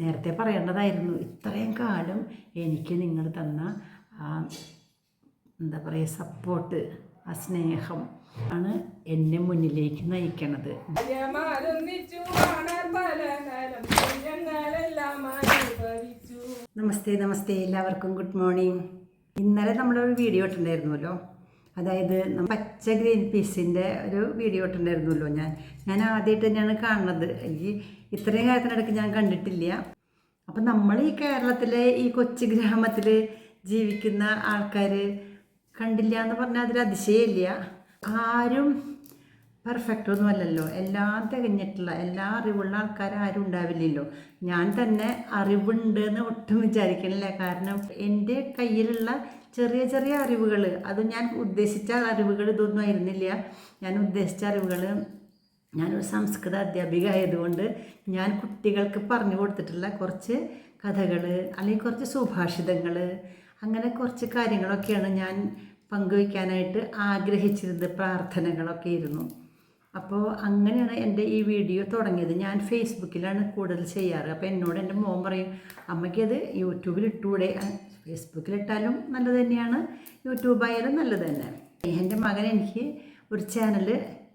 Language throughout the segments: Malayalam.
നേരത്തെ പറയേണ്ടതായിരുന്നു. ഇത്രയും കാലം എനിക്ക് നിങ്ങൾ തന്ന എന്താ പറയുക സപ്പോർട്ട്, ആ സ്നേഹം ആണ് എന്നെ മുന്നിലേക്ക് നയിക്കണത്. നമസ്തേ നമസ്തേ, എല്ലാവർക്കും ഗുഡ് മോർണിംഗ്. ഇന്നലെ നമ്മളൊരു വീഡിയോ ഇട്ടുണ്ടായിരുന്നല്ലോ, അതായത് പച്ച ഗ്രീൻ പീസിൻ്റെ ഒരു വീഡിയോ ഇട്ടുണ്ടായിരുന്നല്ലോ. ഞാൻ ആദ്യമായിട്ട് തന്നെയാണ് കാണുന്നത്. എനിക്ക് ഇത്രയും കാലത്തിനിടയ്ക്ക് ഞാൻ കണ്ടിട്ടില്ല. അപ്പം നമ്മൾ ഈ കേരളത്തിലെ ഈ കൊച്ചു ഗ്രാമത്തിൽ ജീവിക്കുന്ന ആൾക്കാർ കണ്ടില്ല എന്ന് പറഞ്ഞാൽ അതിൽ അതിശയമില്ല. ആരും പെർഫെക്റ്റ് ഒന്നും അല്ലല്ലോ. എല്ലാം തികഞ്ഞിട്ടുള്ള എല്ലാ അറിവുള്ള ആൾക്കാർ ആരും ഉണ്ടാവില്ലല്ലോ. ഞാൻ തന്നെ അറിവുണ്ട് എന്ന് ഒട്ടും വിചാരിക്കണില്ല. കാരണം എൻ്റെ കയ്യിലുള്ള ചെറിയ ചെറിയ അറിവുകൾ, അത് ഞാൻ ഉദ്ദേശിച്ച അറിവുകൾ ഇതൊന്നും ആയിരുന്നില്ല. ഞാൻ ഉദ്ദേശിച്ച അറിവുകൾ, ഞാനൊരു സംസ്കൃത അധ്യാപിക ആയതുകൊണ്ട് ഞാൻ കുട്ടികൾക്ക് പറഞ്ഞു കൊടുത്തിട്ടുള്ള കുറച്ച് കഥകൾ അല്ലെങ്കിൽ കുറച്ച് സുഭാഷിതങ്ങൾ, അങ്ങനെ കുറച്ച് കാര്യങ്ങളൊക്കെയാണ് ഞാൻ പങ്കുവയ്ക്കാനായിട്ട് ആഗ്രഹിച്ചിരുന്നത്. പ്രാർത്ഥനകളൊക്കെ ഇരുന്നു. അപ്പോൾ അങ്ങനെയാണ് എൻ്റെ ഈ വീഡിയോ തുടങ്ങിയത്. ഞാൻ ഫേസ്ബുക്കിലാണ് കൂടുതൽ ചെയ്യാറ്. അപ്പോൾ എന്നോട് എൻ്റെ മോൻ പറയും, അമ്മയ്ക്കത് യൂട്യൂബിൽ ഇട്ടുകൂടെ? ഫേസ്ബുക്കിലിട്ടാലും നല്ലത് തന്നെയാണ്, യൂട്യൂബായാലും നല്ലത് തന്നെ. എൻ്റെ മകൻ എനിക്ക് ഒരു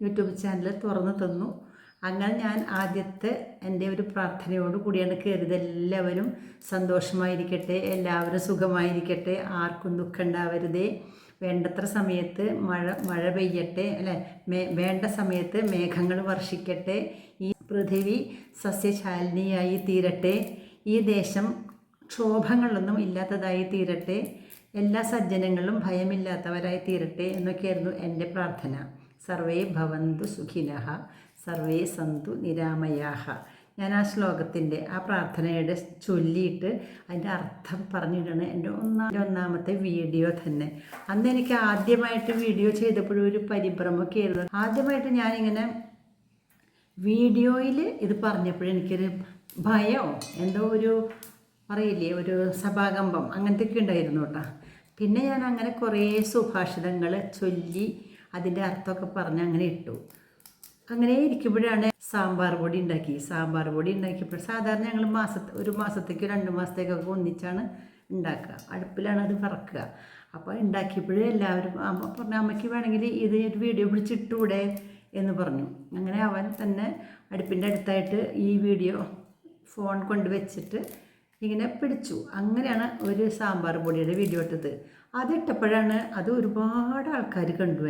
യൂട്യൂബ് ചാനൽ തുറന്നു തന്നു. അങ്ങനെ ഞാൻ ആദ്യത്തെ എൻ്റെ ഒരു പ്രാർത്ഥനയോട് കൂടിയാണ് കയറിയത്. എല്ലാവരും സന്തോഷമായിരിക്കട്ടെ, എല്ലാവരും സുഖമായിരിക്കട്ടെ, ആർക്കും ദുഃഖം ഉണ്ടാവരുതേ, വേണ്ടത്ര സമയത്ത് മഴ പെയ്യട്ടെ, അല്ലേ, വേണ്ട സമയത്ത് മേഘങ്ങൾ വർഷിക്കട്ടെ, ഈ പൃഥിവി സസ്യശാലിനിയായി തീരട്ടെ, ഈ ദേശം ക്ഷോഭങ്ങളൊന്നും ഇല്ലാത്തതായി തീരട്ടെ, എല്ലാ സജ്ജനങ്ങളും ഭയമില്ലാത്തവരായി തീരട്ടെ എന്നൊക്കെയായിരുന്നു എൻ്റെ പ്രാർത്ഥന. സർവേ ഭവന്തു സുഖിനഃ സർവേ സന്തു നിരാമയാഃ. ഞാൻ ആ ശ്ലോകത്തിൻ്റെ ആ പ്രാർത്ഥനയുടെ ചൊല്ലിയിട്ട് അതിൻ്റെ അർത്ഥം പറഞ്ഞിട്ടാണ് എൻ്റെ ഒന്നാമത്തെ വീഡിയോ തന്നെ. അന്ന് എനിക്ക് ആദ്യമായിട്ട് വീഡിയോ ചെയ്തപ്പോഴും ഒരു പരിഭ്രമമൊക്കെ ആയിരുന്നു. ആദ്യമായിട്ട് ഞാനിങ്ങനെ വീഡിയോയിൽ ഇത് പറഞ്ഞപ്പോഴും എനിക്കൊരു ഭയമോ എന്തോ ഒരു പറയില്ലേ, ഒരു സഭാകമ്പം അങ്ങനത്തെയൊക്കെ ഉണ്ടായിരുന്നു കേട്ടോ. പിന്നെ ഞാൻ അങ്ങനെ കുറേ സുഭാഷിതങ്ങൾ ചൊല്ലി അതിൻ്റെ അർത്ഥമൊക്കെ പറഞ്ഞ് അങ്ങനെ ഇട്ടു. അങ്ങനെ ഇരിക്കുമ്പോഴാണ് സാമ്പാർ പൊടി ഉണ്ടാക്കിയപ്പോൾ സാധാരണ ഞങ്ങൾ ഒരു മാസത്തേക്ക് 2 മാസത്തേക്കൊക്കെ ഒന്നിച്ചാണ് ഉണ്ടാക്കുക. അടുപ്പിലാണ് അത് വറക്കുക. അപ്പോൾ ഉണ്ടാക്കിയപ്പോഴേ എല്ലാവരും പറഞ്ഞു, അമ്മയ്ക്ക് വേണമെങ്കിൽ ഇത് ഒരു വീഡിയോ പിടിച്ചിട്ടൂടെ എന്ന് പറഞ്ഞു. അങ്ങനെ അവൻ തന്നെ അടുപ്പിൻ്റെ അടുത്തായിട്ട് ഈ വീഡിയോ ഫോൺ കൊണ്ട് വെച്ചിട്ട് ഇങ്ങനെ പിടിച്ചു. അങ്ങനെയാണ് ഒരു സാമ്പാർ പൊടിയുടെ വീഡിയോ ഇട്ടത്. അതിട്ടപ്പോഴാണ് അത് ഒരുപാട് ആൾക്കാർ കണ്ടു.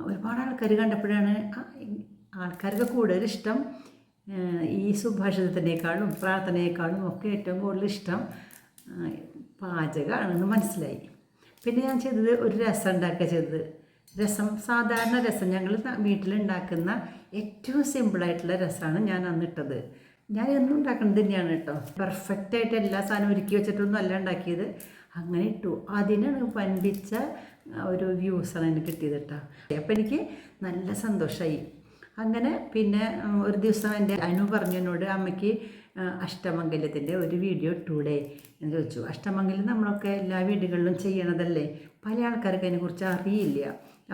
ഒരുപാട് ആൾക്കാർ കണ്ടപ്പോഴാണ് ആൾക്കാർക്ക് കൂടുതലിഷ്ടം ഈ സുഭാഷിതത്തിനേക്കാളും പ്രാർത്ഥനയേക്കാളും ഒക്കെ ഏറ്റവും കൂടുതൽ ഇഷ്ടം പാചകമാണെന്ന് മനസ്സിലായി. പിന്നെ ഞാൻ ചെയ്തത് ഒരു രസം ഉണ്ടാക്കുക ചെയ്തത്. സാധാരണ രസം ഞങ്ങൾ വീട്ടിലുണ്ടാക്കുന്ന ഏറ്റവും സിമ്പിളായിട്ടുള്ള രസമാണ് ഞാൻ അന്നിട്ടത്. ഞാൻ എന്നും ഉണ്ടാക്കുന്നത് തന്നെയാണ് കേട്ടോ. പെർഫെക്റ്റായിട്ട് എല്ലാ സാധനവും ഒരുക്കി വെച്ചിട്ടൊന്നും അല്ല ഉണ്ടാക്കിയത്. അങ്ങനെ ഇട്ടു. അതിനാണ് വൻപിച്ച ഒരു വ്യൂസാണ് എനിക്ക് കിട്ടിയത് കേട്ടോ. അപ്പോൾ എനിക്ക് നല്ല സന്തോഷമായി. അങ്ങനെ പിന്നെ ഒരു ദിവസം എൻ്റെ അനു പറഞ്ഞു എന്നോട്, അമ്മയ്ക്ക് അഷ്ടമംഗല്യത്തിൻ്റെ ഒരു വീഡിയോ ഇട്ടൂടെ എന്ന് ചോദിച്ചു. അഷ്ടമംഗല്യം നമ്മളൊക്കെ എല്ലാ വീടുകളിലും ചെയ്യണതല്ലേ, പല ആൾക്കാർക്ക് അതിനെക്കുറിച്ച് അറിയില്ല.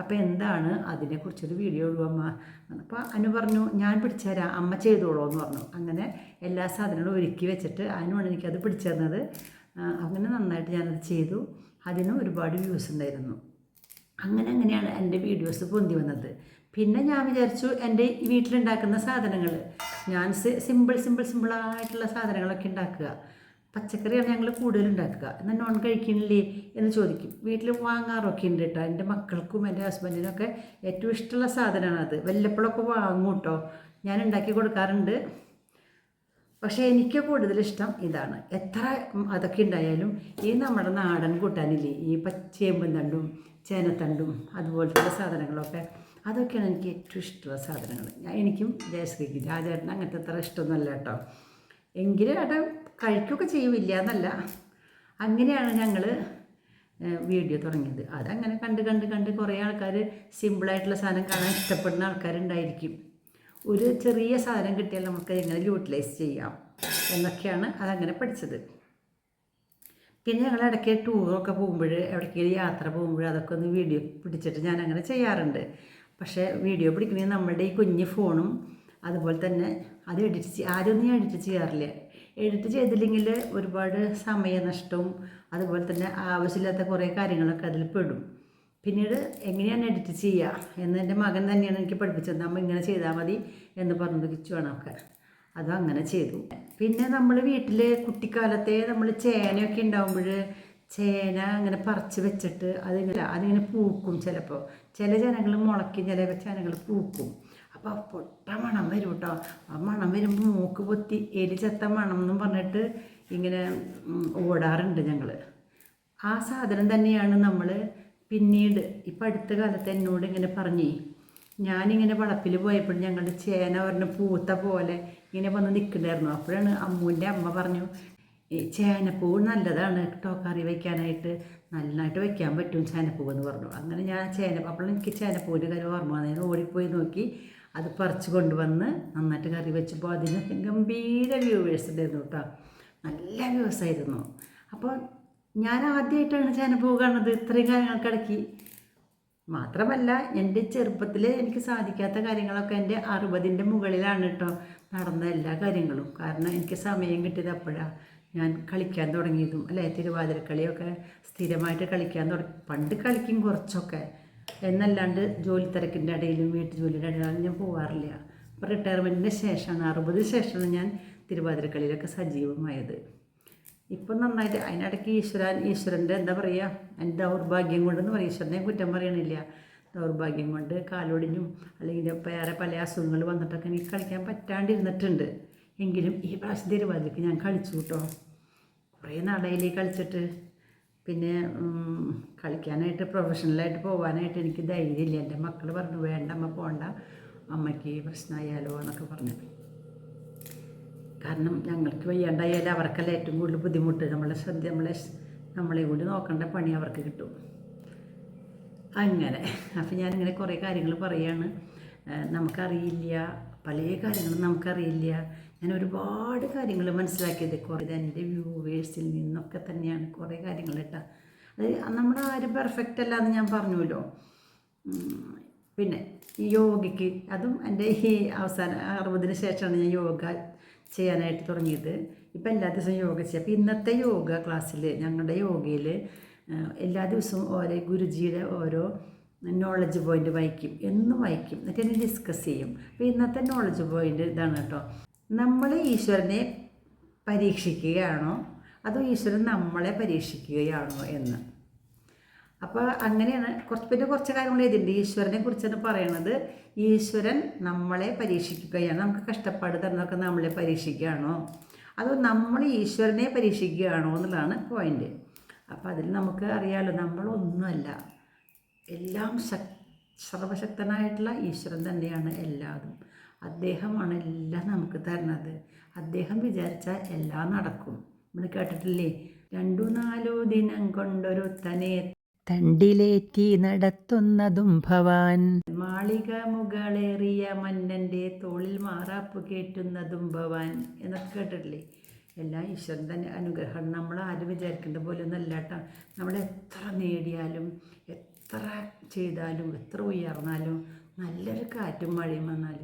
അപ്പോൾ എന്താണ് അതിനെക്കുറിച്ചൊരു വീഡിയോ ഇടുക അമ്മ. അപ്പോൾ അനു പറഞ്ഞു, ഞാൻ പിടിച്ചുതരാം, അമ്മ ചെയ്തോളൂ എന്ന് പറഞ്ഞു. അങ്ങനെ എല്ലാ സാധനങ്ങളും ഒരുക്കി വെച്ചിട്ട് അനുവാണ് എനിക്കത് പിടിച്ചു തന്നത്. അങ്ങനെ നന്നായിട്ട് ഞാനത് ചെയ്തു. അതിന് ഒരുപാട് വ്യൂസ് ഉണ്ടായിരുന്നു. അങ്ങനെയാണ് എൻ്റെ വീഡിയോസ് പൊന്തി വന്നത്. പിന്നെ ഞാൻ വിചാരിച്ചു എൻ്റെ വീട്ടിലുണ്ടാക്കുന്ന സാധനങ്ങൾ ഞാൻ സിമ്പിളായിട്ടുള്ള സാധനങ്ങളൊക്കെ ഉണ്ടാക്കുക. പച്ചക്കറിയാണ് ഞങ്ങൾ കൂടുതൽ ഉണ്ടാക്കുക. എന്നാൽ നോൺ കഴിക്കണില്ലേ എന്ന് ചോദിക്കും. വീട്ടിൽ വാങ്ങാറൊക്കെ ഉണ്ട് കേട്ടോ. എൻ്റെ മക്കൾക്കും എൻ്റെ ഹസ്ബൻഡിനൊക്കെ ഏറ്റവും ഇഷ്ടമുള്ള സാധനമാണ് അത്. വല്ലപ്പോഴൊക്കെ വാങ്ങും കേട്ടോ, ഞാൻ ഉണ്ടാക്കി കൊടുക്കാറുണ്ട്. പക്ഷേ എനിക്ക് കൂടുതലിഷ്ടം ഇതാണ്. എത്ര അതൊക്കെ ഉണ്ടായാലും ഈ നമ്മുടെ നാടൻ കൂട്ടാനില്ലേ, ഈ ചേമ്പും തണ്ടും ചേനത്തണ്ടും അതുപോലത്തെ സാധനങ്ങളൊക്കെ, അതൊക്കെയാണ് എനിക്ക് ഏറ്റവും ഇഷ്ടമുള്ള സാധനങ്ങൾ. എനിക്കും ജയശ്രീക്ക് രാജേട്ടൻ അങ്ങനത്തെ അത്ര ഇഷ്ടമൊന്നുമല്ല കേട്ടോ. എങ്കിലും ഏട്ടൻ കഴിക്കുകയൊക്കെ ചെയ്യില്ല എന്നല്ല. അങ്ങനെയാണ് ഞങ്ങൾ വീഡിയോ തുടങ്ങിയത്. അതങ്ങനെ കണ്ട് കുറേ ആൾക്കാർ സിമ്പിളായിട്ടുള്ള സാധനം കാണാൻ ഇഷ്ടപ്പെടുന്ന ആൾക്കാരുണ്ടായിരിക്കും. ഒരു ചെറിയ സാധനം കിട്ടിയാൽ നമുക്ക് എങ്ങനെ യൂട്ടിലൈസ് ചെയ്യാം എന്നൊക്കെയാണ് അതങ്ങനെ പഠിച്ചത്. പിന്നെ ഞങ്ങൾ ഇടയ്ക്ക് ടൂറൊക്കെ പോകുമ്പോൾ, എവിടേക്കെങ്കിലും യാത്ര പോകുമ്പോൾ അതൊക്കെ ഒന്ന് വീഡിയോ പിടിച്ചിട്ട് ഞാൻ അങ്ങനെ ചെയ്യാറുണ്ട്. പക്ഷേ വീഡിയോ പിടിക്കണമെങ്കിൽ നമ്മളുടെ ഈ കുഞ്ഞ് ഫോണും അതുപോലെ തന്നെ അത് ആദ്യമൊന്നും ഞാൻ എഡിറ്റ് ചെയ്യാറില്ല. എഡിറ്റ് ചെയ്തില്ലെങ്കിൽ ഒരുപാട് സമയനഷ്ടവും അതുപോലെ തന്നെ ആവശ്യമില്ലാത്ത കുറേ കാര്യങ്ങളൊക്കെ അതിൽ പെടും. പിന്നീട് എങ്ങനെയാണ് എഡിറ്റ് ചെയ്യുക എന്ന് എൻ്റെ മകൻ തന്നെയാണ് എനിക്ക് പഠിപ്പിച്ചത്. നമ്മൾ ഇങ്ങനെ ചെയ്താൽ മതി എന്ന് പറഞ്ഞു കിച്ചുവാണൊക്കെ. അതും അങ്ങനെ ചെയ്തു. പിന്നെ നമ്മൾ വീട്ടിൽ കുട്ടിക്കാലത്തെ നമ്മൾ ചേനയൊക്കെ ഉണ്ടാകുമ്പോൾ ചേന അങ്ങനെ പറിച്ച് വെച്ചിട്ട് അതിങ്ങനെ പൂക്കും. ചിലപ്പോൾ ചില ചേനകൾ മുളയ്ക്കും, ചില ചേനകൾ പൂക്കും. അപ്പോൾ പൊട്ട മണം വരും കേട്ടോ. ആ മണം വരുമ്പോൾ മൂക്ക് പൊത്തി എലി ചത്ത മണം എന്നും പറഞ്ഞിട്ട് ഇങ്ങനെ ഓടാറുണ്ട് ഞങ്ങൾ. ആ സാധനം തന്നെയാണ് നമ്മൾ പിന്നീട് ഇപ്പം അടുത്ത കാലത്ത് എന്നോട് ഇങ്ങനെ പറഞ്ഞേ, ഞാനിങ്ങനെ വളപ്പിൽ പോയപ്പോൾ ഞങ്ങളുടെ ചേന പറഞ്ഞ പൂത്ത പോലെ ഇങ്ങനെ വന്ന് നിൽക്കണ്ടായിരുന്നു. അപ്പോഴാണ് അമ്മൂൻ്റെ അമ്മ പറഞ്ഞു, ചേനപ്പൂവ് നല്ലതാണ് കേട്ടോ കറി വയ്ക്കാനായിട്ട്, നല്ലതായിട്ട് വയ്ക്കാൻ പറ്റും ചേനപ്പൂവ് എന്ന് പറഞ്ഞു. അങ്ങനെ ഞാൻ അപ്പോഴാണ് എനിക്ക് ചേനപ്പൂവിൻ്റെ കറി ഓർമ്മ വന്നത്. ഞാൻ ഓടിപ്പോയി നോക്കി അത് പറിച്ച് കൊണ്ടുവന്ന് നന്നായിട്ട് കറി വെച്ചപ്പോൾ അതിന് ഗംഭീര വ്യൂവേഴ്സ് ഉണ്ടായിരുന്നു കേട്ടോ. നല്ല വ്യൂവേഴ്സ് ആയിരുന്നു. അപ്പോൾ ഞാൻ ആദ്യമായിട്ടാണ് ചേനപ്പൂവ് കാണുന്നത് ഇത്രയും കാര്യങ്ങൾക്കിടയ്ക്ക്. മാത്രമല്ല എൻ്റെ ചെറുപ്പത്തിൽ എനിക്ക് സാധിക്കാത്ത കാര്യങ്ങളൊക്കെ എൻ്റെ 60ൻ്റെ മുകളിലാണ് കേട്ടോ നടന്ന എല്ലാ കാര്യങ്ങളും. കാരണം എനിക്ക് സമയം കിട്ടിയത് അപ്പോഴാണ് ഞാൻ കളിക്കാൻ തുടങ്ങിയതും അല്ലേ. തിരുവാതിരക്കളിയൊക്കെ സ്ഥിരമായിട്ട് കളിക്കാൻ തുടങ്ങി. പണ്ട് കളിക്കും കുറച്ചൊക്കെ, എന്നല്ലാണ്ട് ജോലി തിരക്കിൻ്റെ ഇടയിലും വീട്ടു ജോലിയുടെ ഇടയിലും ഞാൻ പോകാറില്ല. അപ്പോൾ റിട്ടയർമെൻറ്റിന് ശേഷമാണ് 60 ശേഷമാണ് ഞാൻ തിരുവാതിരക്കളിയിലൊക്കെ സജീവമായത്. ഇപ്പം നന്നായിട്ട് അതിനിടയ്ക്ക് ഈശ്വരൻ്റെ എന്താ പറയുക, എൻ്റെ ദൗർഭാഗ്യം കൊണ്ടെന്ന് പറയും. ഈശ്വരനെ കുറ്റം പറയണില്ല. ദൗർഭാഗ്യം കൊണ്ട് കാലൊടിഞ്ഞും അല്ലെങ്കിൽ വേറെ പല അസുഖങ്ങൾ വന്നിട്ടൊക്കെ എനിക്ക് കളിക്കാൻ പറ്റാണ്ടിരുന്നിട്ടുണ്ട്. എങ്കിലും ഈ പ്രാവശ്യം തിരുവാതിരയ്ക്ക് ഞാൻ കളിച്ചു കേട്ടോ. കുറേ നാളായില്ലേ കളിച്ചിട്ട്. പിന്നെ കളിക്കാനായിട്ട് പ്രൊഫഷണലായിട്ട് പോകാനായിട്ട് എനിക്ക് ധൈര്യമില്ല. എൻ്റെ മക്കൾ പറഞ്ഞു, വേണ്ട അമ്മ പോകണ്ട, അമ്മയ്ക്ക് പ്രശ്നമായാലോ എന്നൊക്കെ പറഞ്ഞു. കാരണം ഞങ്ങൾക്ക് വയ്യാണ്ടായാലും അവർക്കല്ല ഏറ്റവും കൂടുതൽ ബുദ്ധിമുട്ട്. നമ്മളെ കൂടി നോക്കേണ്ട പണി അവർക്ക് കിട്ടും. അങ്ങനെ അപ്പം ഞാനിങ്ങനെ കുറേ കാര്യങ്ങൾ പറയുകയാണ്. നമുക്കറിയില്ല, പല കാര്യങ്ങളും നമുക്കറിയില്ല. ഞാൻ ഒരുപാട് കാര്യങ്ങൾ മനസ്സിലാക്കിയത് എൻ്റെ വ്യൂവേഴ്സിൽ നിന്നൊക്കെ തന്നെയാണ് കുറേ കാര്യങ്ങൾ കേട്ടോ. അത് നമ്മുടെ ആരും പെർഫെക്റ്റ് അല്ല എന്ന് ഞാൻ പറഞ്ഞല്ലോ. പിന്നെ ഈ യോഗയ്ക്ക് അതും എൻ്റെ ഈ അവസാന 60ന് ശേഷമാണ് ഞാൻ യോഗ ചെയ്യാനായിട്ട് തുടങ്ങിയത്. ഇപ്പം എല്ലാ ദിവസവും യോഗ ചെയ്യാം. അപ്പോൾ ഇന്നത്തെ യോഗ ക്ലാസ്സിൽ ഞങ്ങളുടെ യോഗയിൽ എല്ലാ ദിവസവും ഓരോ ഗുരുജിയുടെ ഓരോ നോളജ് പോയിൻ്റ് വായിക്കും, എന്നും വായിക്കും. എന്നിട്ട് എന്നെ ഡിസ്കസ് ചെയ്യും. അപ്പോൾ ഇന്നത്തെ നോളജ് പോയിൻ്റ് ഇതാണ് കേട്ടോ. നമ്മൾ ഈശ്വരനെ പരീക്ഷിക്കുകയാണോ അതോ ഈശ്വരൻ നമ്മളെ പരീക്ഷിക്കുകയാണോ എന്ന്. അപ്പോൾ അങ്ങനെയാണ്. കുറച്ച് കാര്യങ്ങൾ എഴുതിയിട്ടുണ്ട്. ഈശ്വരനെ കുറിച്ചാണ് പറയണത്. ഈശ്വരൻ നമ്മളെ പരീക്ഷിക്കുകയാണ്. നമുക്ക് കഷ്ടപ്പാട് തരുന്നതൊക്കെ നമ്മളെ പരീക്ഷിക്കുകയാണോ അതോ നമ്മൾ ഈശ്വരനെ പരീക്ഷിക്കുകയാണോ എന്നുള്ളതാണ് പോയിൻ്റ്. അപ്പോൾ അതിൽ നമുക്ക് അറിയാമല്ലോ, നമ്മളൊന്നുമല്ല, എല്ലാം സർവശക്തനായിട്ടുള്ള ഈശ്വരൻ തന്നെയാണ് എല്ലാതും. അദ്ദേഹമാണ് എല്ലാം നമുക്ക് തരുന്നത്. അദ്ദേഹം വിചാരിച്ചാൽ എല്ലാം നടക്കും. നമ്മൾ കേട്ടിട്ടില്ലേ, 2-4 ദിനം കൊണ്ടൊരുത്തനെ തണ്ടിലേറ്റി നടത്തുന്നതും ഭവാൻ, മാളിക മുകളേറിയ മന്നൻ്റെ തോളിൽ മാറാപ്പ് കയറ്റുന്നതും ഭവാൻ എന്നൊക്കെ കേട്ടിട്ടില്ലേ. എല്ലാം ഈശ്വരൻ തന്നെ അനുഗ്രഹം. നമ്മൾ ആരും വിചാരിക്കേണ്ട പോലെ ഒന്നല്ല കേട്ടോ. നമ്മളെത്ര നേടിയാലും എത്ര ചെയ്താലും എത്ര ഉയർന്നാലും നല്ലൊരു കാറ്റും മഴയും വന്നാൽ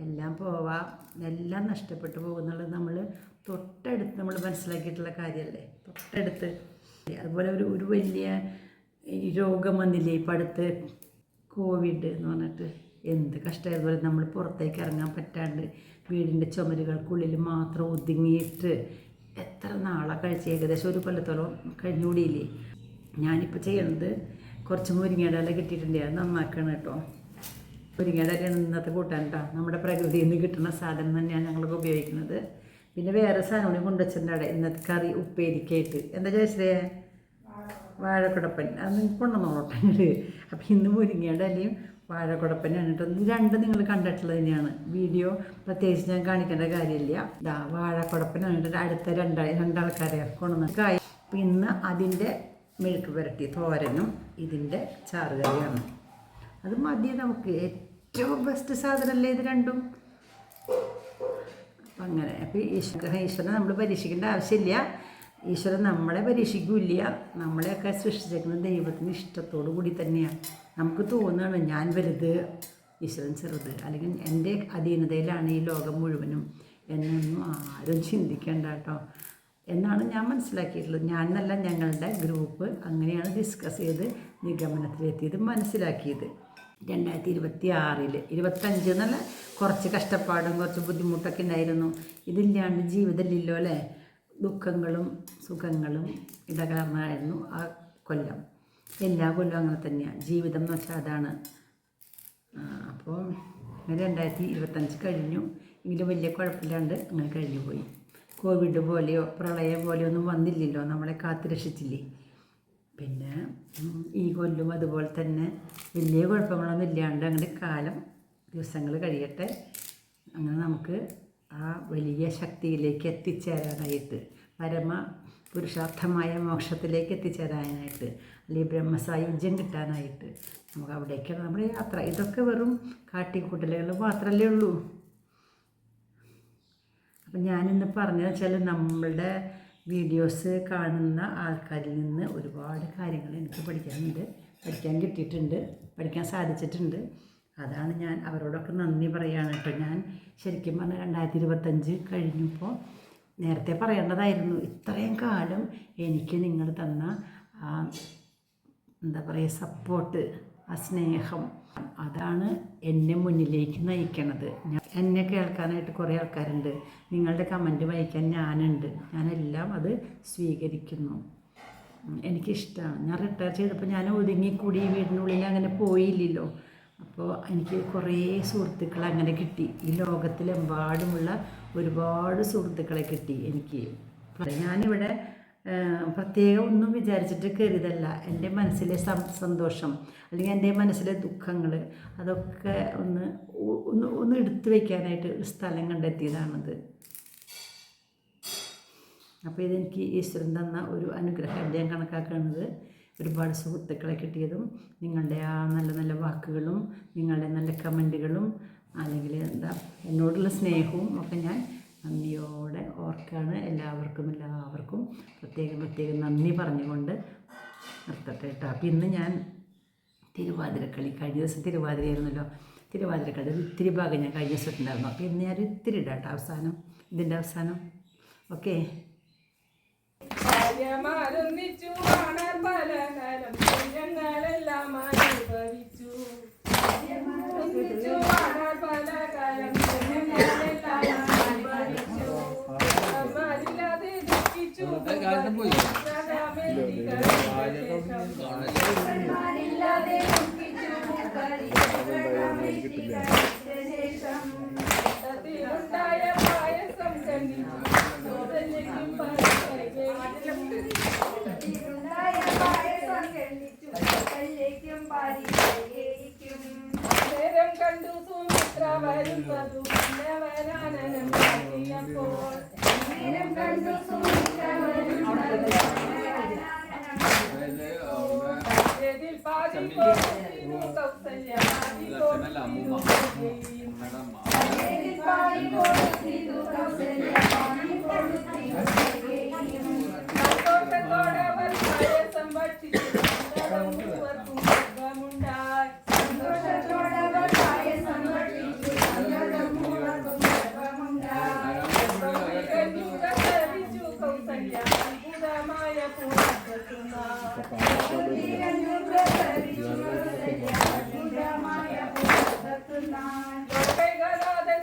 എല്ലാം പോവാം, എല്ലാം നഷ്ടപ്പെട്ടു പോകുന്നുള്ളത് നമ്മൾ തൊട്ടടുത്ത് നമ്മൾ മനസ്സിലാക്കിയിട്ടുള്ള കാര്യമല്ലേ. തൊട്ടടുത്ത് അതുപോലെ ഒരു വലിയ രോഗം വന്നില്ലേ ഇപ്പം അടുത്ത്, കോവിഡ് എന്ന് പറഞ്ഞിട്ട്. എന്ത് കഷ്ടമായതുപോലെ നമ്മൾ പുറത്തേക്ക് ഇറങ്ങാൻ പറ്റാണ്ട് വീടിൻ്റെ ചുമരുകൾക്കുള്ളിൽ മാത്രം ഒതുങ്ങിയിട്ട് എത്ര നാളെ കഴിച്ച്, ഏകദേശം 1 കൊല്ലത്തോളം കഴിഞ്ഞുകൂടിയില്ലേ. ഞാനിപ്പോൾ ചെയ്യണത് കുറച്ച് മുരിങ്ങയുടെ ഇല കിട്ടിയിട്ടുണ്ട്, അത് നന്നാക്കണം കേട്ടോ. മുരിങ്ങയുടെ ഇലയാണ് ഇന്നത്തെ കൂട്ടാൻ കേട്ടോ. നമ്മുടെ പ്രകൃതിയിൽ നിന്ന് കിട്ടുന്ന സാധനം തന്നെയാണ് ഞങ്ങളൊക്കെ ഉപയോഗിക്കുന്നത്. പിന്നെ വേറെ സാധനം കൂടി കൊണ്ടുവച്ചിട്ടുണ്ട് ഇന്നത്തെ കറി ഉപ്പേരിക്കായിട്ട്. എന്താ ചോദിച്ചേ, വാഴക്കുടപ്പൻ. അത് നിങ്ങൾക്ക് കൊണ്ടുവന്നോട്ടെ. അപ്പോൾ ഇന്ന് മുരിങ്ങയുടെ ഇലയും വാഴക്കുടപ്പനാണ് കേട്ടോ. ഇത് രണ്ടും നിങ്ങൾ കണ്ടിട്ടുള്ളത് തന്നെയാണ്. വീഡിയോ പ്രത്യേകിച്ച് ഞാൻ കാണിക്കേണ്ട കാര്യമില്ല. ഇതാ വാഴക്കുടപ്പനാണ് അടുത്ത രണ്ടാൾക്കാരെ കൊണ്ടുവന്ന കായ്. അപ്പോൾ ഇന്ന് അതിൻ്റെ മെഴുക്ക് പുരട്ടി തോരനും ഇതിൻ്റെ ചാറുകറിയാണ്. അത് മതി നമുക്ക്. ഏറ്റവും ബെസ്റ്റ് സാധനമല്ലേ ഇത് രണ്ടും. അപ്പം അങ്ങനെ. അപ്പോൾ ഈശ്വരനെ നമ്മൾ പരീക്ഷിക്കേണ്ട ആവശ്യമില്ല. ഈശ്വരൻ നമ്മളെ പരീക്ഷിക്കില്ല. നമ്മളെയൊക്കെ സൃഷ്ടിച്ചേക്കുന്ന ദൈവത്തിന് ഇഷ്ടത്തോടു കൂടി തന്നെയാണ്. നമുക്ക് തോന്നുകയാണ് ഞാൻ വലുത്, ഈശ്വരൻ ചെറുത്, അല്ലെങ്കിൽ എൻ്റെ അധീനതയിലാണ് ഈ ലോകം മുഴുവനും എന്നൊന്നും ആരും ചിന്തിക്കേണ്ട കേട്ടോ എന്നാണ് ഞാൻ മനസ്സിലാക്കിയിട്ടുള്ളത്. ഞാനെന്നല്ല, ഞങ്ങളുടെ ഗ്രൂപ്പ് അങ്ങനെയാണ് ഡിസ്കസ് ചെയ്ത് നിഗമനത്തിലെത്തിയത്, മനസ്സിലാക്കിയത്. 2026 25 എന്നല്ല, കുറച്ച് കഷ്ടപ്പാടും കുറച്ച് ബുദ്ധിമുട്ടൊക്കെ ഉണ്ടായിരുന്നു. ഇതില്ലാണ്ട് ജീവിതമില്ലല്ലോ അല്ലേ. ദുഃഖങ്ങളും സുഖങ്ങളും ഇടകാരണമായിരുന്നു ആ കൊല്ലം. എല്ലാ കൊല്ലവും അങ്ങനെ തന്നെയാണ് ജീവിതം എന്ന് വെച്ചാൽ, അതാണ്. അപ്പോൾ 2025 കഴിഞ്ഞു. എങ്കിലും വലിയ കുഴപ്പമില്ലാണ്ട് അങ്ങനെ കഴിഞ്ഞു പോയി. കോവിഡ് പോലെയോ പ്രളയം പോലെയോ ഒന്നും വന്നില്ലല്ലോ, നമ്മളെ കാത്തുരക്ഷിച്ചില്ലേ. പിന്നെ ഈ കൊല്ലും അതുപോലെ തന്നെ വലിയ കുഴപ്പങ്ങളൊന്നും ഇല്ലാണ്ട് അങ്ങനെ കാലം ദിവസങ്ങൾ കഴിയട്ടെ. അങ്ങനെ നമുക്ക് ആ വലിയ ശക്തിയിലേക്ക് എത്തിച്ചേരാനായിട്ട്, പരമ പുരുഷാർത്ഥമായ മോക്ഷത്തിലേക്ക് എത്തിച്ചേരാനായിട്ട്, അല്ലെങ്കിൽ ബ്രഹ്മസായുജ്യം കിട്ടാനായിട്ട് നമുക്ക് അവിടേക്കാണ് നമ്മുടെ യാത്ര. ഇതൊക്കെ വെറും കാട്ടിക്കൂട്ടലുകൾ മാത്രമല്ലേ ഉള്ളൂ. അപ്പം ഞാനിന്ന് പറഞ്ഞതെന്ന് വെച്ചാൽ, നമ്മളുടെ വീഡിയോസ് കാണുന്ന ആൾക്കാരിൽ നിന്ന് ഒരുപാട് കാര്യങ്ങൾ എനിക്ക് പഠിക്കാൻ കിട്ടിയിട്ടുണ്ട്, പഠിക്കാൻ സാധിച്ചിട്ടുണ്ട്. അതാണ് ഞാൻ അവരോടൊക്കെ നന്ദി പറയുകയാണ് കേട്ടോ. ഞാൻ ശരിക്കും പറഞ്ഞാൽ 2025 കഴിഞ്ഞപ്പോൾ നേരത്തെ പറയേണ്ടതായിരുന്നു. ഇത്രയും കാലം എനിക്ക് നിങ്ങൾ തന്ന എന്താ പറയുക, സപ്പോർട്ട്, ആ സ്നേഹം, അതാണ് എന്നെ മുന്നിലേക്ക് നയിക്കണത്. എന്നെ കേൾക്കാനായിട്ട് കുറേ ആൾക്കാരുണ്ട്, നിങ്ങളുടെ കമൻറ്റ് വായിക്കാൻ ഞാനുണ്ട്. ഞാനെല്ലാം അത് സ്വീകരിക്കുന്നു. എനിക്കിഷ്ടമാണ്. ഞാൻ റിട്ടയർ ചെയ്തപ്പോൾ ഞാൻ ഒതുങ്ങിക്കൂടി വീടിനുള്ളിൽ അങ്ങനെ പോയില്ലല്ലോ. അപ്പോൾ എനിക്ക് കുറേ സുഹൃത്തുക്കളെ അങ്ങനെ കിട്ടി. ഈ ലോകത്തിലെമ്പാടുമുള്ള ഒരുപാട് സുഹൃത്തുക്കളെ കിട്ടി എനിക്ക്. ഞാനിവിടെ പ്രത്യേകം ഒന്നും വിചാരിച്ചിട്ട് കയറിയതല്ല. എൻ്റെ മനസ്സിലെ സന്തോഷം അല്ലെങ്കിൽ എൻ്റെ മനസ്സിലെ ദുഃഖങ്ങൾ അതൊക്കെ ഒന്ന് എടുത്തു വയ്ക്കാനായിട്ട് ഒരു സ്ഥലം കണ്ടെത്തിയതാണത്. അപ്പോൾ ഇതെനിക്ക് ഈശ്വരൻ തന്ന ഒരു അനുഗ്രഹമായിട്ട് ഞാൻ കണക്കാക്കുന്നത്. ഒരുപാട് സുഹൃത്തുക്കളെ കിട്ടിയതും നിങ്ങളുടെ ആ നല്ല നല്ല വാക്കുകളും നിങ്ങളുടെ നല്ല കമൻറ്റുകളും അല്ലെങ്കിൽ എന്നോടുള്ള സ്നേഹവും ഒക്കെ ഞാൻ നന്ദിയോടെ ഓർക്കാണ്. എല്ലാവർക്കും പ്രത്യേകം നന്ദി പറഞ്ഞുകൊണ്ട് നിർത്തട്ടെ കേട്ടോ. അപ്പോൾ ഇന്ന് ഞാൻ തിരുവാതിരക്കളി, കഴിഞ്ഞ ദിവസം തിരുവാതിരയായിരുന്നല്ലോ, തിരുവാതിരക്കളി ഇത്തിരി ഭാഗം ഞാൻ കഴിഞ്ഞ ദിവസം ഇട്ടുണ്ടായിരുന്നു. അപ്പോൾ ഇന്ന് ഞാൻ ഇത്തിരി ഇടാം കേട്ടോ, അവസാനം, ഇതിൻ്റെ അവസാനം. ഓക്കെ. നേരം കണ്ടു സുമിത്ര വരുന്നതു വരാനനം കാട്ടിയപ്പോൾ നേരം കണ്ടു സുമിത്ര വരുന്നതു ഇതിൽ പാതി കൊടുത്തിരുന്നു കൗസല്യ, പാതി കൊടുത്തിരുന്നു ഇതിൽ പാതി കൊടുത്തിരുന്നു കൗസല്യ, പാതി കൊടുത്തിരുന്നു സന്തോഷത്തോടെ അവർ പായസം ഭക്ഷിച്ചു. മൂവർക്കും ഗർഭമുണ്ടായി. സന്തോഷത്തോടെ അവർ പായസം ഭക്ഷിച്ചു. മൂവർക്കും ഗർഭമുണ്ടായി. കൗസല്യ അത്ഭുതമായ കൈകാലാതൻ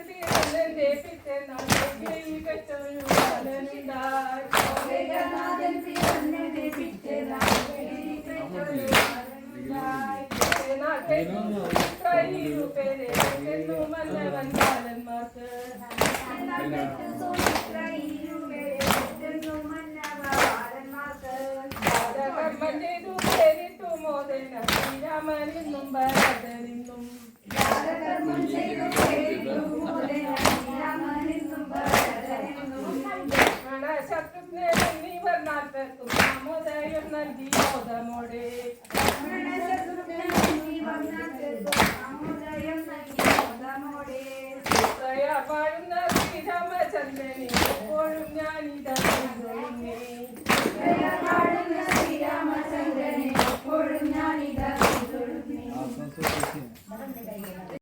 തീരന്റെ പിറ്റേന്നാൾ മന്നവൻ ബാലന്മാർക്ക് കർമ്മ ചെയ്തു പേരിട്ടു മോദന ശ്രീരാമനെന്നും ഭരതനെന്നും ശത്രുഘ്നെ എന്നിവർ നാൽപ്പേർക്കും നാമോദയം നൽകി മോദമോടെ പാടുന്ന ശ്രീരാമചന്ദ്രനെ എപ്പോഴും ഞാനിതാ